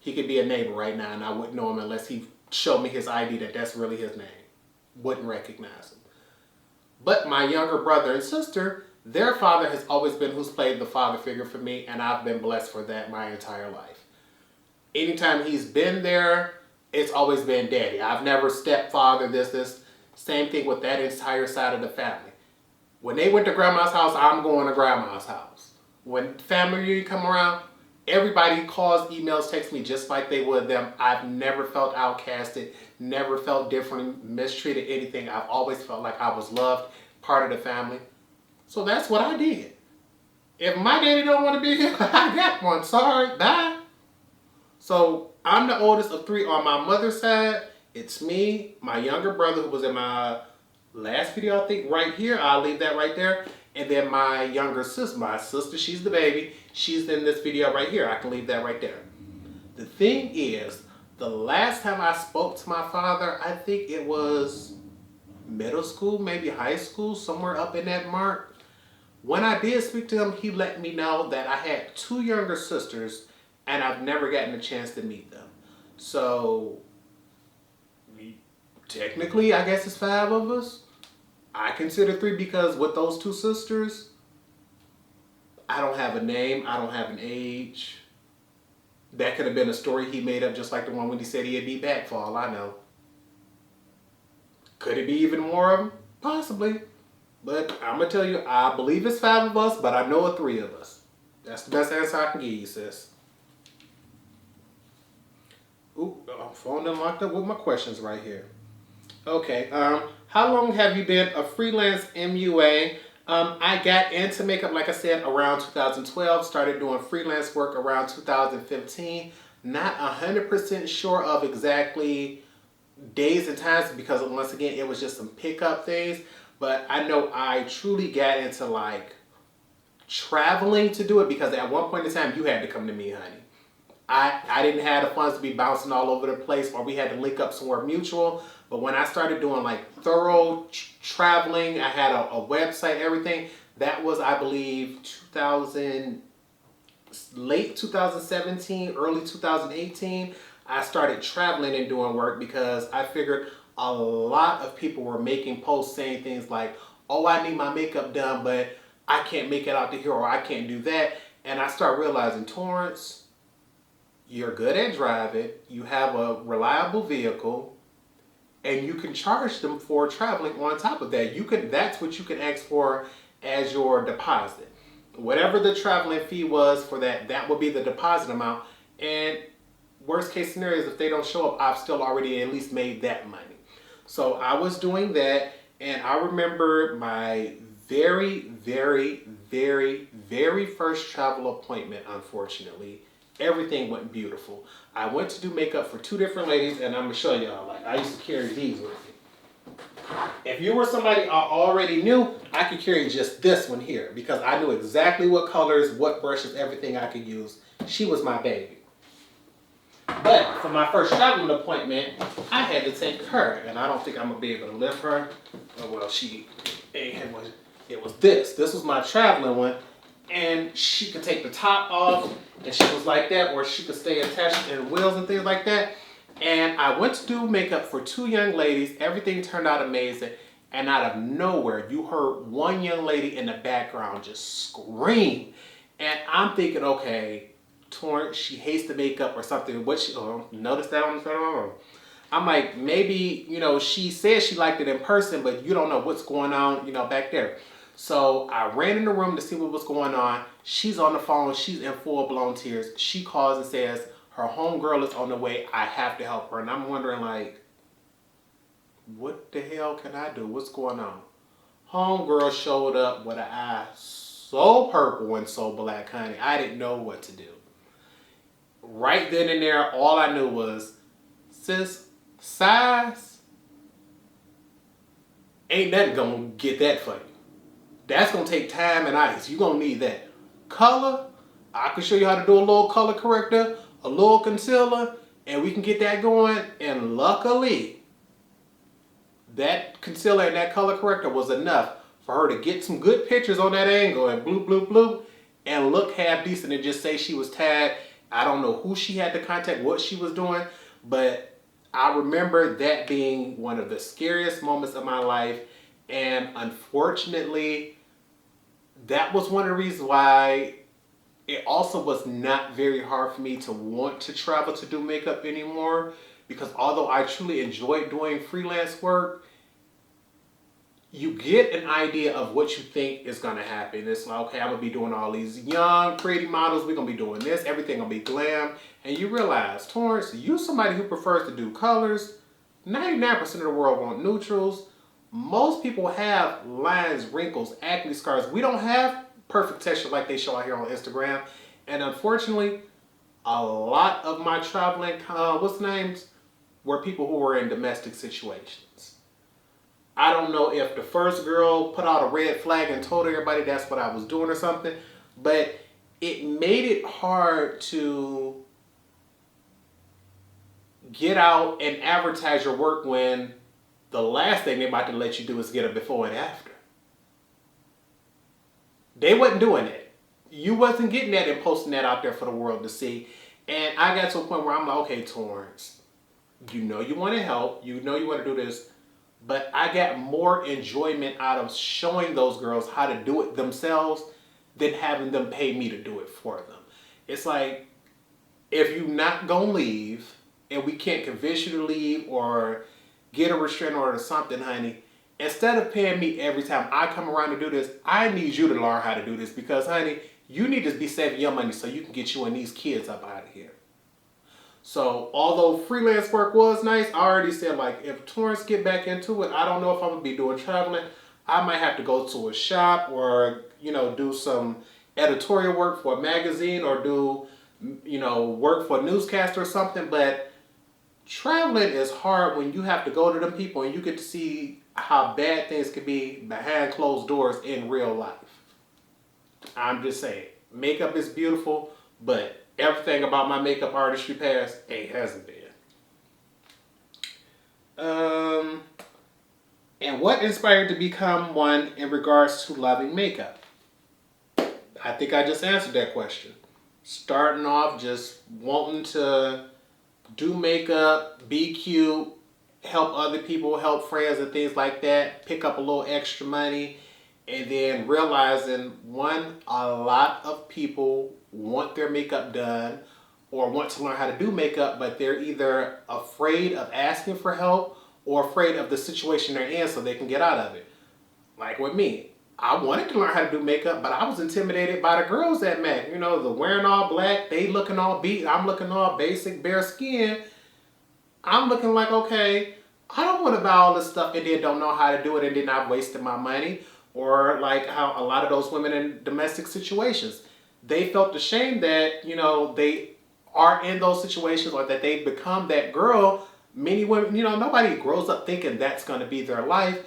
he could be a neighbor right now and I wouldn't know him unless he showed me his ID that that's really his name. Wouldn't recognize him. But my younger brother and sister, their father has always been who's played the father figure for me, and I've been blessed for that my entire life. Anytime he's been there, it's always been daddy. I've never stepfather, this. Same thing with that entire side of the family. When they went to grandma's house, I'm going to grandma's house. When family reunion come around, everybody calls, emails, texts me just like they would them. I've never felt outcasted, never felt different, mistreated, anything. I've always felt like I was loved, part of the family. So that's what I did. If my daddy don't want to be here, I got one. Sorry, bye. So I'm the oldest of three on my mother's side. It's me, my younger brother who was in my last video, I think, right here. I'll leave that right there. And then my younger sister, she's the baby. She's in this video right here. I can leave that right there. The thing is, the last time I spoke to my father, I think it was middle school, maybe high school, somewhere up in that mark. When I did speak to him, he let me know that I had two younger sisters and I've never gotten a chance to meet them. So, technically, I guess it's 5 of us. I consider 3 because with those 2 sisters, I don't have a name. I don't have an age. That could have been a story he made up, just like the one when he said he'd be back, for all I know. Could it be even more of them? Possibly. But I'm going to tell you, I believe it's 5 of us, but I know it's 3 of us. That's the best answer I can give you, sis. Ooh, I'm phone locked up with my questions right here. Okay, how long have you been a freelance MUA? I got into makeup, like I said, around 2012. Started doing freelance work around 2015. Not 100% sure of exactly days and times because, once again, it was just some pickup things. But I know I truly got into, like, traveling to do it because at one point in time, you had to come to me, honey. I didn't have the funds to be bouncing all over the place, or we had to link up somewhere mutual. But when I started doing like thorough traveling, I had a website, everything. That was, I believe, late 2017, early 2018. I started traveling and doing work because I figured a lot of people were making posts saying things like, oh, I need my makeup done, but I can't make it out to here, or I can't do that. And I started realizing, Torrence, you're good at driving, you have a reliable vehicle, and you can charge them for traveling on top of that. That's what you can ask for as your deposit. Whatever the traveling fee was for that, that would be the deposit amount. And worst case scenario is if they don't show up, I've still already at least made that money. So I was doing that, and I remember my very, very, very, very first travel appointment, unfortunately. Everything went beautiful. I went to do makeup for 2 different ladies, and I'm going to show y'all. Like, I used to carry these with me. If you were somebody I already knew, I could carry just this one here because I knew exactly what colors, what brushes, everything I could use. She was my baby. But for my first traveling appointment, I had to take her, and I don't think I'm going to be able to lift her. Oh, well, it was this. This was my traveling one. And she could take the top off, and she was like that, or she could stay attached in wheels and things like that. And I went to do makeup for 2 young ladies. Everything turned out amazing. And out of nowhere, you heard one young lady in the background just scream. And I'm thinking, okay, Torrence, she hates the makeup or something. Notice that on the phone? I'm like, maybe, she said she liked it in person, but you don't know what's going on, back there. So I ran in the room to see what was going on. She's on the phone. She's in full-blown tears. She calls and says her homegirl is on the way. I have to help her. And I'm wondering, like, what the hell can I do? What's going on? Homegirl showed up with an eye so purple and so black, honey. I didn't know what to do. Right then and there, all I knew was, sis, size ain't nothing gonna get that for you. That's going to take time and ice. You're going to need that. Color, I can show you how to do a little color corrector, a little concealer, and we can get that going. And luckily, that concealer and that color corrector was enough for her to get some good pictures on that angle and bloop, bloop, bloop, and look half decent and just say she was tagged. I don't know who she had to contact, what she was doing, but I remember that being one of the scariest moments of my life. And unfortunately, that was one of the reasons why it also was not very hard for me to want to travel to do makeup anymore. Because although I truly enjoyed doing freelance work, you get an idea of what you think is going to happen. It's like, okay, I'm going to be doing all these young, pretty models. We're going to be doing this. Everything going to be glam. And you realize, Torrence, you're somebody who prefers to do colors. 99% of the world want neutrals. Most people have lines, wrinkles, acne scars. We don't have perfect texture like they show out here on Instagram. And unfortunately, a lot of my traveling, were people who were in domestic situations. I don't know if the first girl put out a red flag and told everybody that's what I was doing or something, but it made it hard to get out and advertise your work when the last thing they're about to let you do is get a before and after. They wasn't doing it. You wasn't getting that and posting that out there for the world to see. And I got to a point where I'm like, okay, Torrence, you know you want to help. You know you want to do this. but I got more enjoyment out of showing those girls how to do it themselves than having them pay me to do it for them. It's like, if you not gonna leave and we can't convince you to leave or get a restraining order or something, honey, instead of paying me every time I come around to do this, I need you to learn how to do this because, honey, you need to be saving your money so you can get you and these kids up out of here. So, although freelance work was nice, I already said, like, if Torrence get back into it, I don't know if I'm going to be doing traveling. I might have to go to a shop or, do some editorial work for a magazine or do, work for a newscaster or something. But traveling is hard when you have to go to them people and you get to see how bad things can be behind closed doors in real life. I'm just saying, makeup is beautiful, but everything about my makeup artistry past hasn't been. And what inspired to become one in regards to loving makeup? I think I just answered that question. Starting off just wanting to do makeup, be cute, help other people, help friends and things like that, pick up a little extra money, and then realizing, one, a lot of people want their makeup done or want to learn how to do makeup, but they're either afraid of asking for help or afraid of the situation they're in so they can get out of it. Like with me, I wanted to learn how to do makeup, but I was intimidated by the girls at Mac. The wearing all black, they looking all beat, I'm looking all basic, bare skin. I'm looking like, okay, I don't want to buy all this stuff and then don't know how to do it and then I've wasted my money. Or like how a lot of those women in domestic situations, they felt ashamed that, they are in those situations or that they become that girl. Many women, nobody grows up thinking that's going to be their life.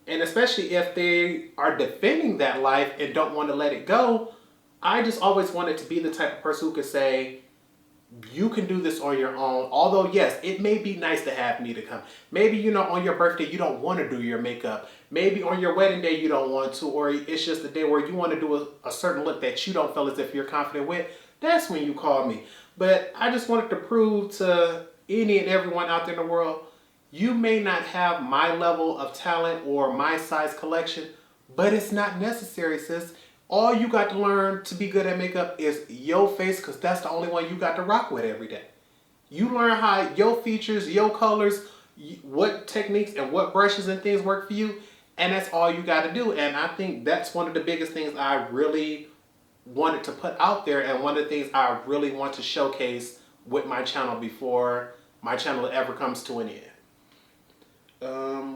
And especially if they are defending that life and don't want to let it go, I just always wanted to be the type of person who could say, you can do this on your own. Although, yes, it may be nice to have me to come. Maybe, on your birthday, you don't want to do your makeup. Maybe on your wedding day, you don't want to. Or it's just a day where you want to do a certain look that you don't feel as if you're confident with. That's when you call me. But I just wanted to prove to any and everyone out there in the world, you may not have my level of talent or my size collection, but it's not necessary, sis. All you got to learn to be good at makeup is your face, because that's the only one you got to rock with every day. You learn how your features, your colors, what techniques and what brushes and things work for you, and that's all you got to do. And I think that's one of the biggest things I really wanted to put out there, and one of the things I really want to showcase with my channel before my channel ever comes to an end.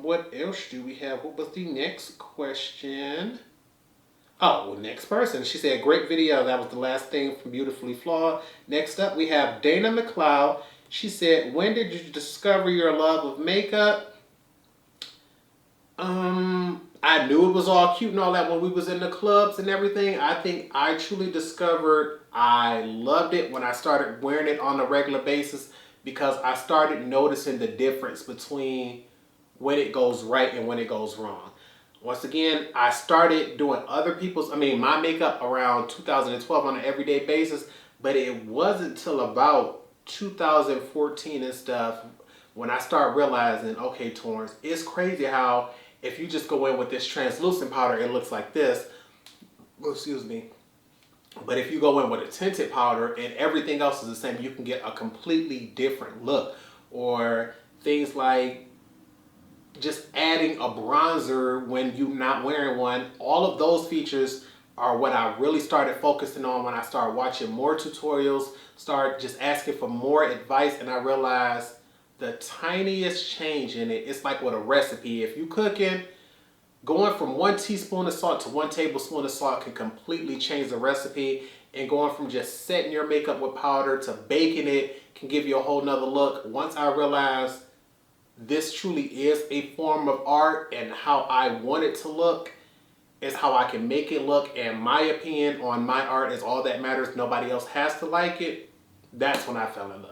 What else do we have? What was the next question? Oh, well, next person. She said, great video. That was the last thing from Beautifully Flawed. Next up, we have Dana Mcleod. She said, when did you discover your love of makeup? I knew it was all cute and all that when we was in the clubs and everything. I think I truly discovered I loved it when I started wearing it on a regular basis, because I started noticing the difference between when it goes right and when it goes wrong. Once again, I started doing my makeup around 2012 on an everyday basis, but it wasn't till about 2014 and stuff when I started realizing, okay, Torrence, it's crazy how if you just go in with this translucent powder, it looks like this. Excuse me. But if you go in with a tinted powder and everything else is the same, you can get a completely different look. Or things like just adding a bronzer when you're not wearing one. All of those features are what I really started focusing on when I started watching more tutorials, started just asking for more advice, and I realized the tiniest change in it, it's like with a recipe. If you cooking, going from 1 teaspoon of salt to 1 tablespoon of salt can completely change the recipe, and going from just setting your makeup with powder to baking it can give you a whole nother look. Once I realized this truly is a form of art, and how I want it to look is how I can make it look, and my opinion on my art is all that matters. Nobody else has to like it. That's when I fell in love.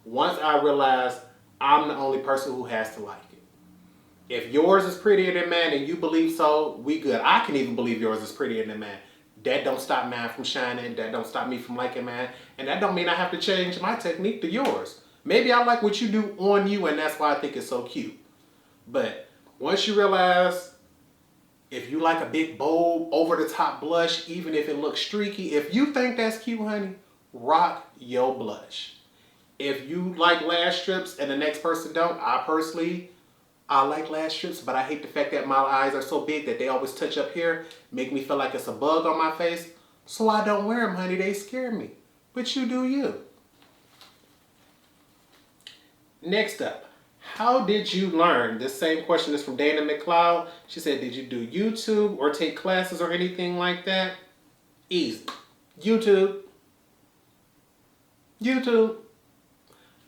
Once I realized I'm the only person who has to like it. If yours is prettier than mine and you believe so, we good. I can even believe yours is prettier than mine. That don't stop mine from shining. That don't stop me from liking mine. And that don't mean I have to change my technique to yours. Maybe I like what you do on you, and that's why I think it's so cute. But Once you realize if you like a big, bold, over-the-top blush, even if it looks streaky, if you think that's cute, honey, rock your blush. If you like lash strips and the next person don't, I like lash strips, but I hate the fact that my eyes are so big that they always touch up here, make me feel like it's a bug on my face. So I don't wear them, honey. They scare me. But you do you. Next up, how did you learn? This same question is from Dana Mcleod. She said, did you do YouTube or take classes or anything like that? Easy. YouTube. YouTube.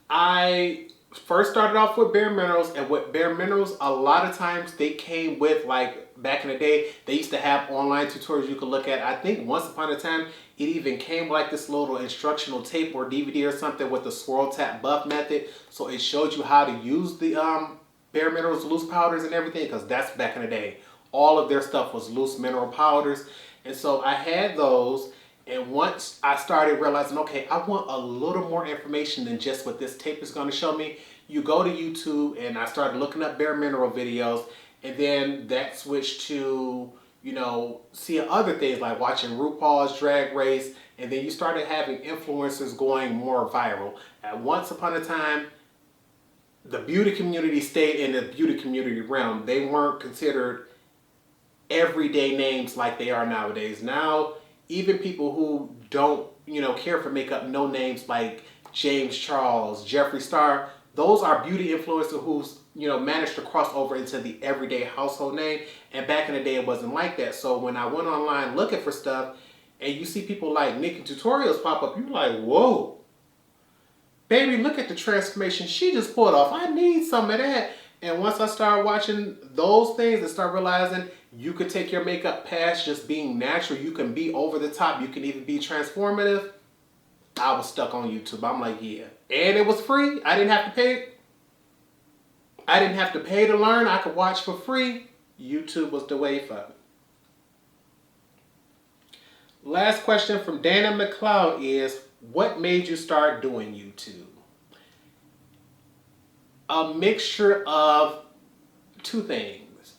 I first started off with Bare Minerals, and with Bare Minerals, a lot of times they came with, like, back in the day, they used to have online tutorials you could look at. I think once upon a time, it even came like this little instructional tape or DVD or something with the swirl tap buff method. So it showed you how to use the Bare Minerals loose powders and everything, because that's back in the day. All of their stuff was loose mineral powders. And so I had those. And once I started realizing, okay, I want a little more information than just what this tape is going to show me, you go to YouTube, and I started looking up Bare Mineral videos, and then that switched to, you know, seeing other things like watching RuPaul's Drag Race, and then you started having influencers going more viral. At once upon a time, the beauty community stayed in the beauty community realm. They weren't considered everyday names like they are nowadays. Now, even people who don't, you know, care for makeup know names like James Charles, Jeffree Star. Those are beauty influencers who's, you know, managed to cross over into the everyday household name. And back in the day, it wasn't like that. So when I went online looking for stuff, and you see people like Nikki Tutorials pop up, you're like, whoa, baby, look at the transformation she just pulled off. I need some of that. And once I started watching those things and start realizing you could take your makeup past just being natural, you can be over the top, you can even be transformative, I was stuck on YouTube. I'm like, yeah. And it was free. I didn't have to pay. I didn't have to pay to learn. I could watch for free. YouTube was the way for me. Last question from Dana Mcleod is, what made you start doing YouTube? A mixture of two things.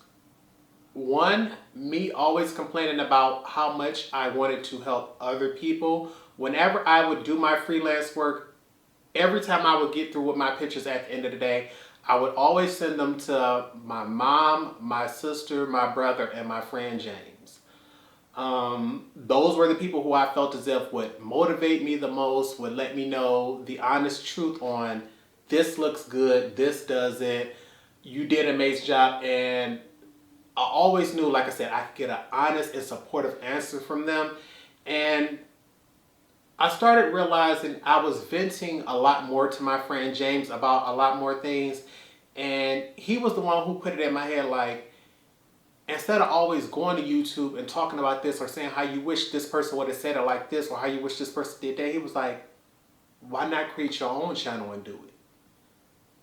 One, me always complaining about how much I wanted to help other people. Whenever I would do my freelance work, every time I would get through with my pictures at the end of the day, I would always send them to my mom, my sister, my brother, and my friend James. Those were the people who I felt as if would motivate me the most, would let me know the honest truth on this looks good, this doesn't, you did an amazing job. And I always knew, like I said, I could get an honest and supportive answer from them. And I started realizing I was venting a lot more to my friend James about a lot more things. And he was the one who put it in my head, like, instead of always going to YouTube and talking about this or saying how you wish this person would have said it like this or how you wish this person did that, he was like, why not create your own channel and do it?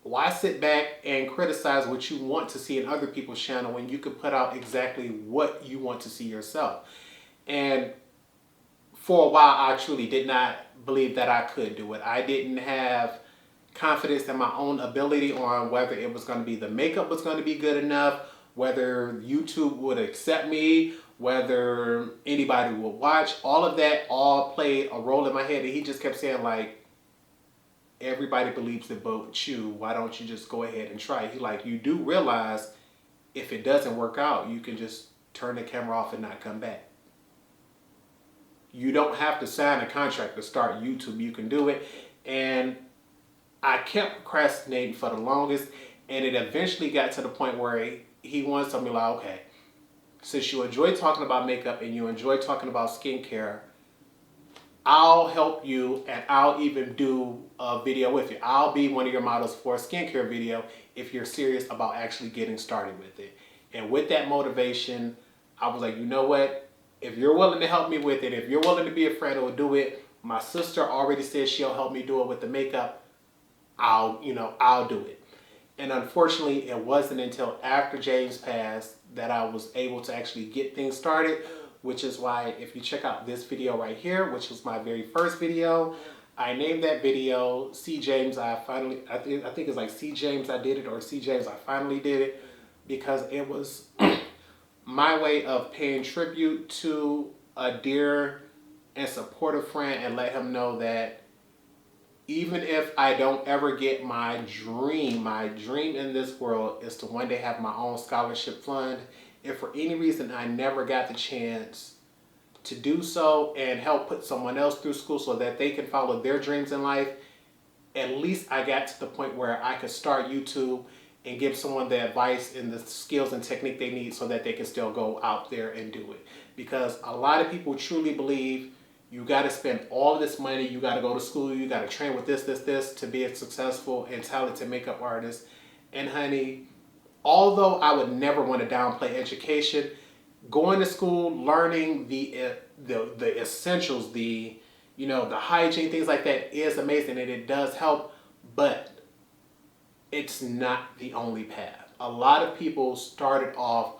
Why sit back and criticize what you want to see in other people's channel when you could put out exactly what you want to see yourself? And for a while, I truly did not believe that I could do it. I didn't have confidence in my own ability on whether it was going to be the makeup was going to be good enough, whether YouTube would accept me, whether anybody would watch. All of that all played a role in my head. And he just kept saying, like, everybody believes it but you. Why don't you just go ahead and try? He like, you do realize if it doesn't work out, you can just turn the camera off and not come back. You don't have to sign a contract to start YouTube. You can do it. And I kept procrastinating for the longest. And it eventually got to the point where he wanted something like, okay, since you enjoy talking about makeup and you enjoy talking about skincare, I'll help you and I'll even do a video with you. I'll be one of your models for a skincare video if you're serious about actually getting started with it. And with that motivation, I was like, you know what? If you're willing to help me with it, if you're willing to be a friend or do it, my sister already said she'll help me do it with the makeup, I'll do it. And unfortunately, it wasn't until after James passed that I was able to actually get things started, which is why if you check out this video right here, which was my very first video, I named that video See James, I think it's like See James I Did It or See James I Finally Did It, because it was my way of paying tribute to a dear and supportive friend and let him know that even if I don't ever get my dream in this world is to one day have my own scholarship fund. If for any reason I never got the chance to do so and help put someone else through school so that they can follow their dreams in life, at least I got to the point where I could start YouTube and give someone the advice and the skills and technique they need so that they can still go out there and do it. Because a lot of people truly believe you got to spend all this money, you got to go to school, you got to train with this to be a successful and talented makeup artist. And honey, although I would never want to downplay education, going to school, learning the essentials, the hygiene, things like that is amazing and it does help, but it's not the only path. A lot of people started off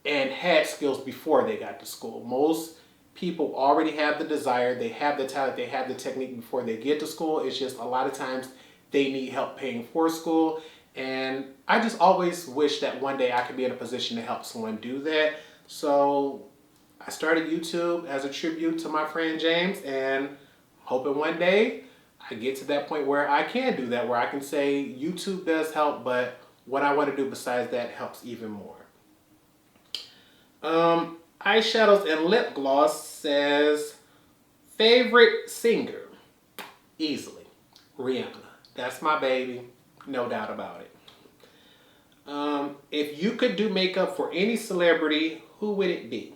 and had skills before they got to school. Most people already have the desire, they have the talent, they have the technique before they get to school. It's just a lot of times they need help paying for school. And I just always wish that one day I could be in a position to help someone do that. So I started YouTube as a tribute to my friend James, and hoping one day I get to that point where I can do that, where I can say YouTube does help, but what I want to do besides that helps even more. Eyeshadows and Lipgloss says, favorite singer? Easily, Rihanna. That's my baby, no doubt about it. If you could do makeup for any celebrity, who would it be?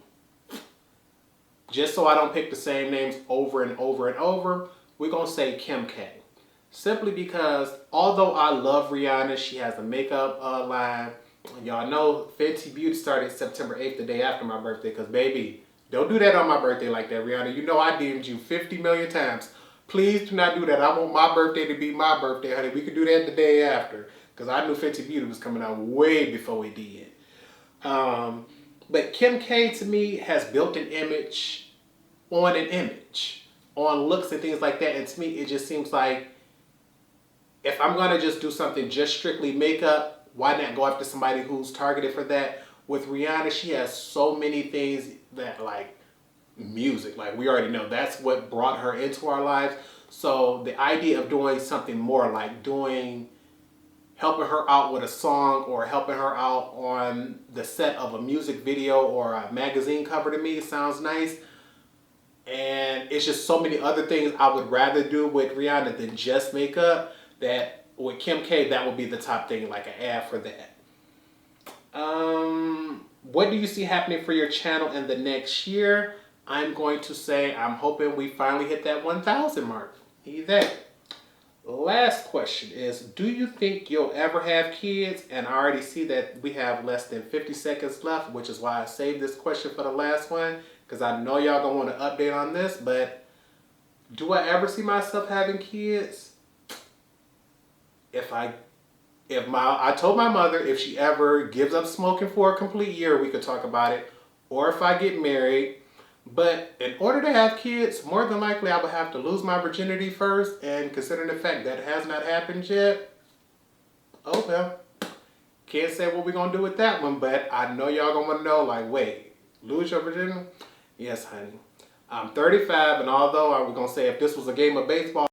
Just so I don't pick the same names over and over and over, we're going to say Kim K. Simply because although I love Rihanna, she has a makeup line. Y'all know Fenty Beauty started September 8th, the day after my birthday, because baby, don't do that on my birthday like that, Rihanna. You know I DM'd you 50 million times. Please do not do that. I want my birthday to be my birthday, honey. We could do that the day after, because I knew Fenty Beauty was coming out way before it did. But Kim K to me has built an image, on looks and things like that. And to me, it just seems like if I'm going to just do something just strictly makeup, why not go after somebody who's targeted for that? With Rihanna, she has so many things that, like music, like we already know that's what brought her into our lives. So the idea of doing something more, like helping her out with a song or helping her out on the set of a music video or a magazine cover, to me sounds nice. And it's just so many other things I would rather do with Rihanna than just makeup, that with Kim K, that would be the top thing, like an ad for that. What do you see happening for your channel in the next year? I'm going to say I'm hoping we finally hit that 1,000 mark. Either. Last question is, do you think you'll ever have kids? And I already see that we have less than 50 seconds left, which is why I saved this question for the last one, because I know y'all gonna want to update on this. But do I ever see myself having kids? I told my mother if she ever gives up smoking for a complete year, we could talk about it, or if I get married. But in order to have kids, more than likely I would have to lose my virginity first, and considering the fact that has not happened yet, oh well, can't say what we're gonna do with that one, but I know y'all gonna wanna know, like, wait, lose your virginity? Yes, honey. I'm 35, and although I was gonna say if this was a game of baseball,